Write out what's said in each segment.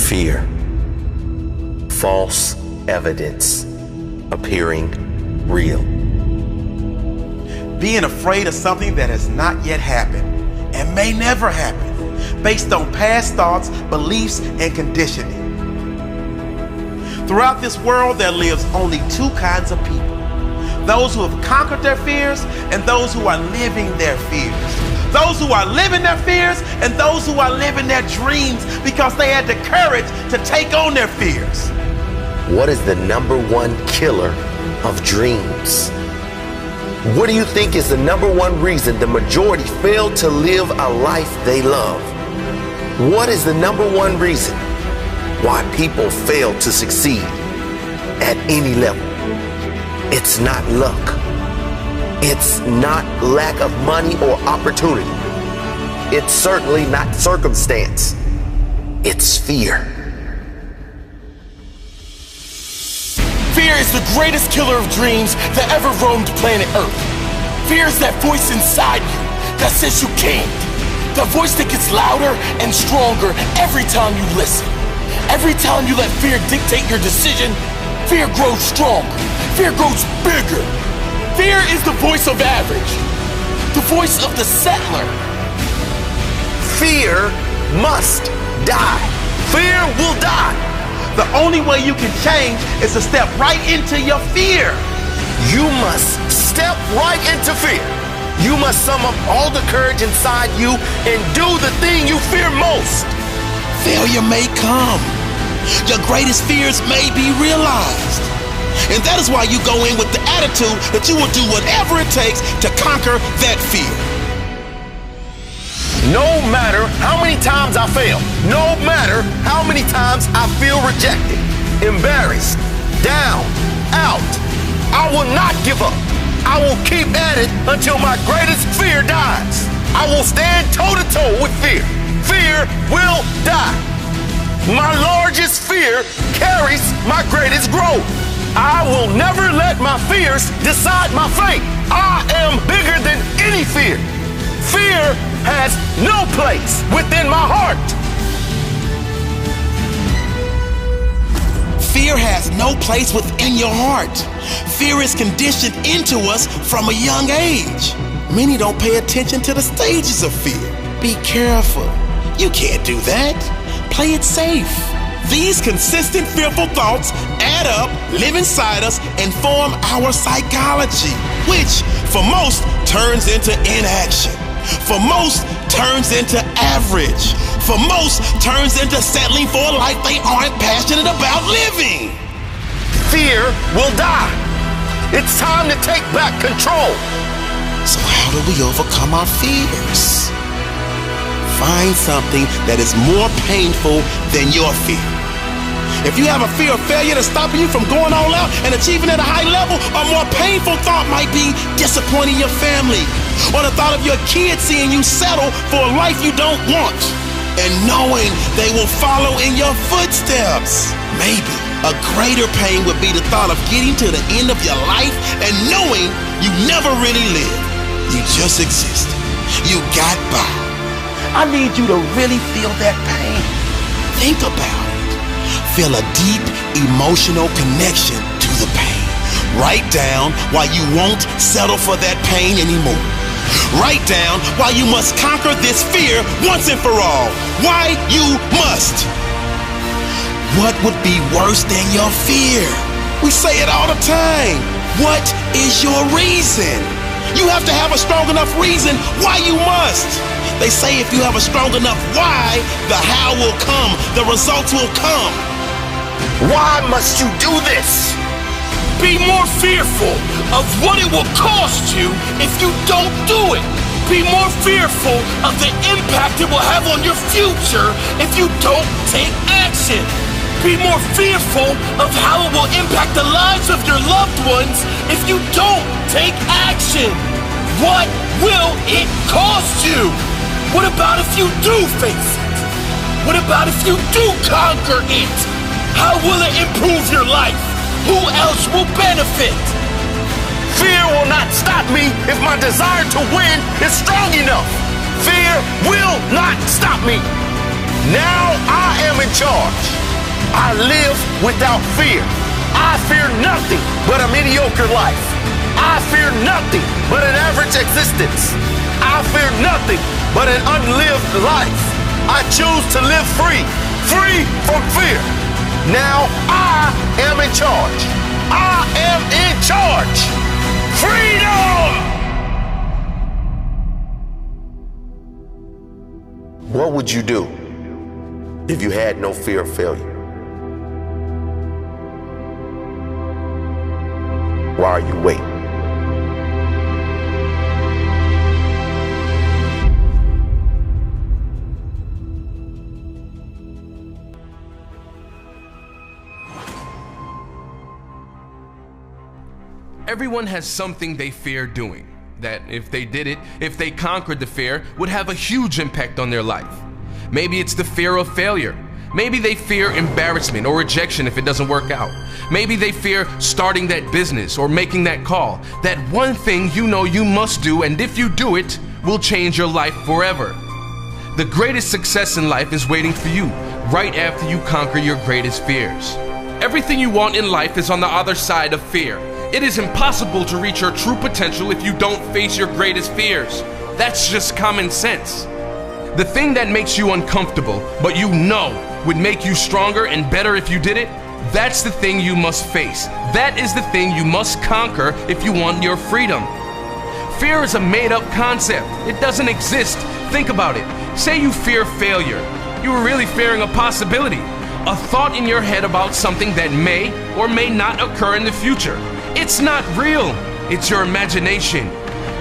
Fear. False evidence appearing real. Being afraid of something that has not yet happened and may never happen, based on past thoughts, beliefs, and conditioning. Throughout this world, there lives only two kinds of people. Those who have conquered their fears and those who are living their fears. Those who are living their fears and those who are living their dreams because they had the courage to take on their fears. What is the #1 killer of dreams? What do you think is the #1 reason the majority fail to live a life they love? What is the #1 reason why people fail to succeed at any level? It's not luck. It's not lack of money or opportunity. It's certainly not circumstance. It's fear. Fear is the greatest killer of dreams that ever roamed planet Earth. Fear is that voice inside you that says you can't. The voice that gets louder and stronger every time you listen. Every time you let fear dictate your decision, fear grows stronger. Fear grows bigger. Fear is the voice of average, the voice of the settler. Fear must die. Fear will die. The only way you can change is to step right into your fear. You must step right into fear. You must sum up all the courage inside you and do the thing you fear most. Failure may come. Your greatest fears may be realized. And that is why you go in with the attitude that you will do whatever it takes to conquer that fear. No matter how many times I fail, no matter how many times I feel rejected, embarrassed, down, out, I will not give up. I will keep at it until my greatest fear dies. I will stand toe-to-toe with fear. Fear will die. My largest fear carries my greatest growth. I will never let my fears decide my fate. I am bigger than any fear. Fear has no place within my heart. Fear has no place within your heart. Fear is conditioned into us from a young age. Many don't pay attention to the stages of fear. Be careful. You can't do that. Play it safe. These consistent fearful thoughts add up, live inside us, and form our psychology, which for most turns into inaction. For most turns into average. For most turns into settling for a life they aren't passionate about living. Fear will die. It's time to take back control. So how do we overcome our fears? Find something that is more painful than your fear. If you have a fear of failure that's stopping you from going all out and achieving at a high level, a more painful thought might be disappointing your family, or the thought of your kids seeing you settle for a life you don't want, and knowing they will follow in your footsteps. Maybe a greater pain would be the thought of getting to the end of your life and knowing you never really lived. You just exist. You got by. I need you to really feel that pain. Think about it. Feel a deep emotional connection to the pain. Write down why you won't settle for that pain anymore. Write down why you must conquer this fear once and for all. Why you must. What would be worse than your fear? We say it all the time. What is your reason? You have to have a strong enough reason why you must. They say if you have a strong enough why, the how will come, the results will come. Why must you do this? Be more fearful of what it will cost you if you don't do it. Be more fearful of the impact it will have on your future if you don't take action. Be more fearful of how it will impact the lives of your loved ones if you don't take action. What will it cost you? What about if you do face it? What about if you do conquer it? How will it improve your life? Who else will benefit? Fear will not stop me if my desire to win is strong enough. Fear will not stop me. Now I am in charge. I live without fear. I fear nothing but a mediocre life. I fear nothing but an average existence. I fear nothing but an unlived life. I choose to live free, free from fear. Now I am in charge. I am in charge. Freedom! What would you do if you had no fear of failure? Why are you waiting? Everyone has something they fear doing, that if they did it, if they conquered the fear, would have a huge impact on their life. Maybe it's the fear of failure. Maybe they fear embarrassment or rejection if it doesn't work out. Maybe they fear starting that business or making that call. That one thing you know you must do, and if you do it, will change your life forever. The greatest success in life is waiting for you, right after you conquer your greatest fears. Everything you want in life is on the other side of fear. It is impossible to reach your true potential if you don't face your greatest fears. That's just common sense. The thing that makes you uncomfortable, but you know would make you stronger and better if you did it, that's the thing you must face. That is the thing you must conquer if you want your freedom. Fear is a made-up concept. It doesn't exist. Think about it. Say you fear failure. You were really fearing a possibility. A thought in your head about something that may or may not occur in the future. It's not real. It's your imagination.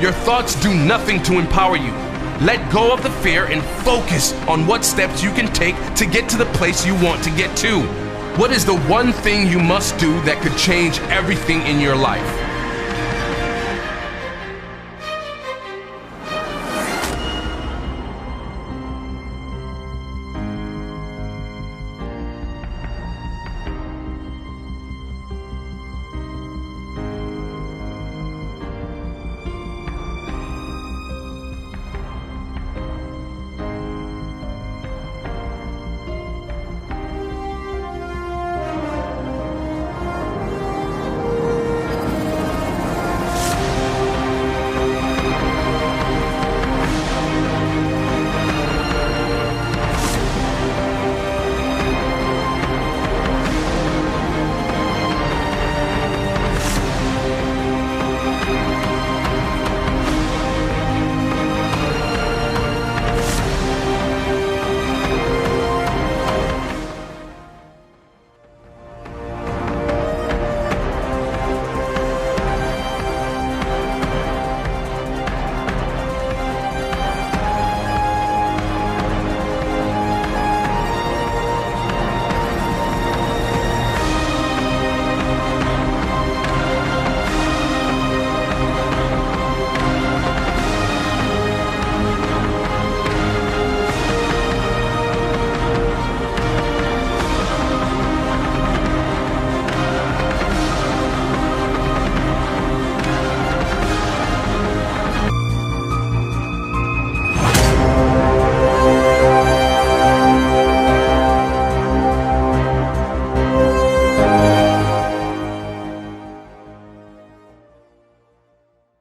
Your thoughts do nothing to empower you. Let go of the fear and focus on what steps you can take to get to the place you want to get to. What is the one thing you must do that could change everything in your life?